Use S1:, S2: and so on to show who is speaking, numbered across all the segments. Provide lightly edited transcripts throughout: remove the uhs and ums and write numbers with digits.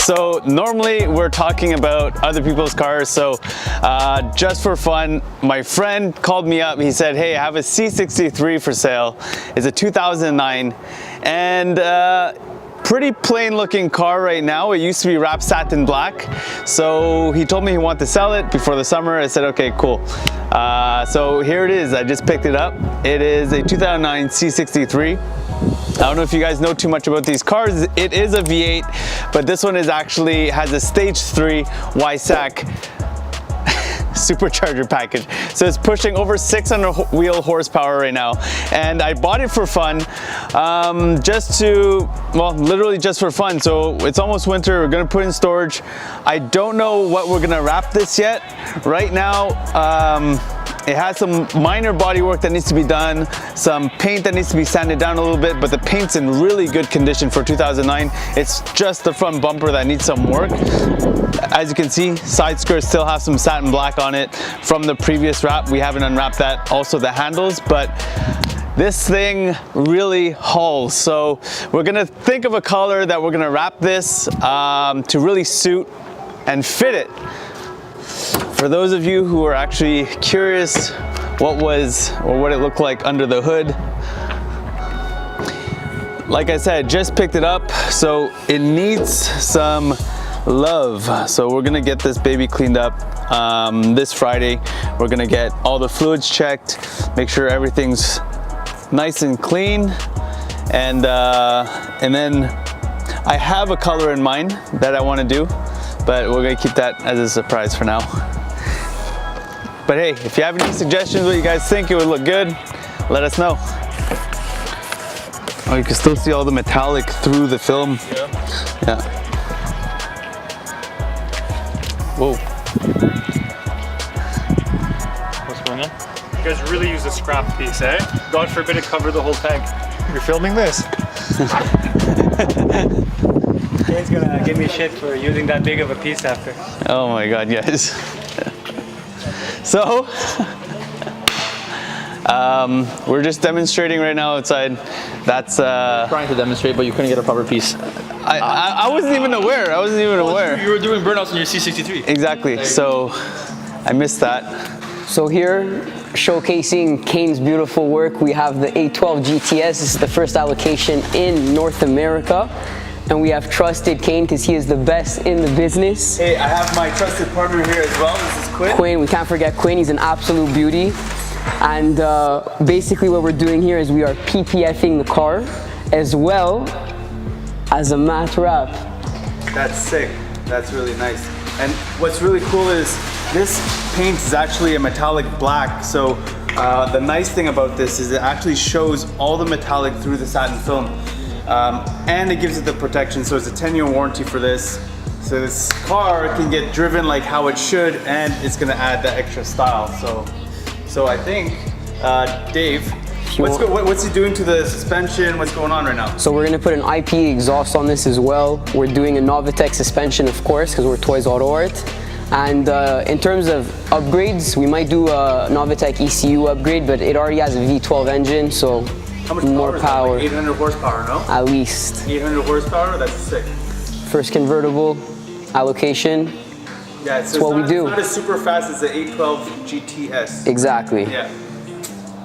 S1: So normally we're talking about other people's cars, so just for fun, my friend called me up. He said, hey, I have a C63 for sale. It's a 2009 and pretty plain looking car right now. It used to be wrapped satin black, so he told me he wanted to sell it before the summer. I said, okay, cool. So here it is. I just picked it up. It is a 2009 C63. I don't know if you guys know too much about these cars. It is a V8, but this one is actually has a stage 3 YSAC supercharger package. So it's pushing over 600 wheel horsepower right now. And I bought it for fun, literally just for fun. So it's almost winter, we're gonna put it in storage. I don't know what we're gonna wrap this yet. Right now, it has some minor body work that needs to be done, some paint that needs to be sanded down a little bit, but the paint's in really good condition for 2009. It's just the front bumper that needs some work. As you can see, side skirts still have some satin black on it from the previous wrap. We haven't unwrapped that. Also the handles, but this thing really hauls. So we're gonna think of a color that we're gonna wrap this to really suit and fit it. For those of you who are actually curious what it looked like under the hood, like I said, just picked it up, so it needs some love. So we're gonna get this baby cleaned up this Friday. We're gonna get all the fluids checked, make sure everything's nice and clean, and then I have a color in mind that I want to do, but we're gonna keep that as a surprise for now. But hey, if you have any suggestions what you guys think it would look good, let us know. Oh, you can still see all the metallic through the film. Yeah. Whoa.
S2: What's going on? You guys really use a scrap piece, eh? God forbid it cover the whole tank. You're filming this. Kane's gonna give me shit for using that big of a piece after.
S1: Oh my God, yes. So, we're just demonstrating right now outside. That's
S3: trying to demonstrate, but you couldn't get a proper piece.
S1: I wasn't even aware.
S3: You were doing burnouts on your C63.
S1: Exactly. So I missed that.
S4: So here, showcasing Kane's beautiful work, we have the 812 GTS. This is the first allocation in North America. And we have trusted Kane because he is the best in the business.
S1: Hey, I have my trusted partner here as well. This is Quinn.
S4: Quinn, we can't forget Quinn. He's an absolute beauty. And basically what we're doing here is we are PPFing the car as well as a matte wrap.
S1: That's sick. That's really nice. And what's really cool is this paint is actually a metallic black. So the nice thing about this is it actually shows all the metallic through the satin film. And it gives it the protection, so it's a 10-year warranty for this. So this car can get driven like how it should, and it's gonna add that extra style. So I think, Dave, what's he doing to the suspension? What's going on right now?
S4: So we're gonna put an IP exhaust on this as well. We're doing a Novitec suspension, of course, because we're Toyz Auto Art. And in terms of upgrades, we might do a Novitec ECU upgrade, but it already has a V12 engine, so
S1: how much
S4: more power.
S1: Like 800 horsepower, no?
S4: At least.
S1: 800 horsepower? That's sick.
S4: First convertible allocation.
S1: Yeah, so
S4: it's what we do.
S1: It's not as super fast as the 812 GTS.
S4: Exactly.
S1: Yeah.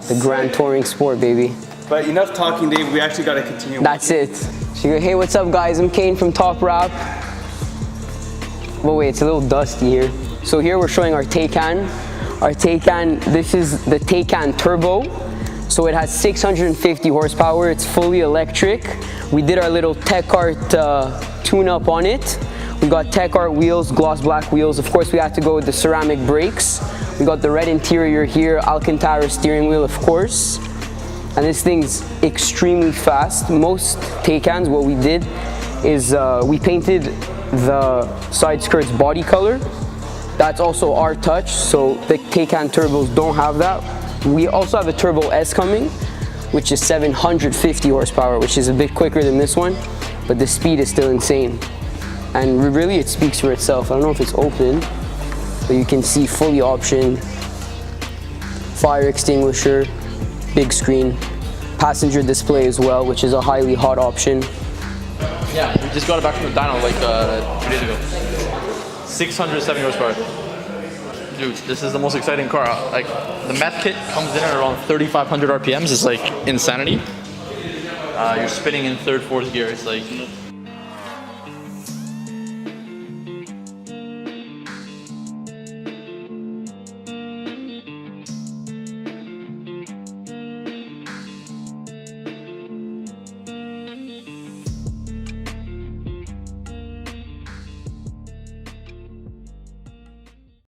S4: The Grand Touring Sport, baby.
S1: But enough talking, Dave. We actually got to continue.
S4: That's it. So you go, hey, what's up, guys? I'm Kane from Top Wrap. But wait, it's a little dusty here. So here we're showing our Taycan. Our Taycan, this is the Taycan Turbo. So it has 650 horsepower, it's fully electric. We did our little Tech Art tune-up on it. We got Tech Art wheels, gloss black wheels. Of course, we had to go with the ceramic brakes. We got the red interior here, Alcantara steering wheel, of course. And this thing's extremely fast. Most Taycans, what we did is we painted the side skirts body color. That's also our touch, so the Taycan turbos don't have that. We also have a Turbo S coming, which is 750 horsepower, which is a bit quicker than this one, but the speed is still insane. And really it speaks for itself. I don't know if it's open, but you can see fully optioned, fire extinguisher, big screen, passenger display as well, which is a highly hot option.
S3: Yeah, we just got it back from the dyno like 2 days ago. 670 horsepower. Dude, this is the most exciting car. Like, the meth kit comes in at around 3,500 RPMs. It's like insanity. You're spinning in third, fourth gear. It's like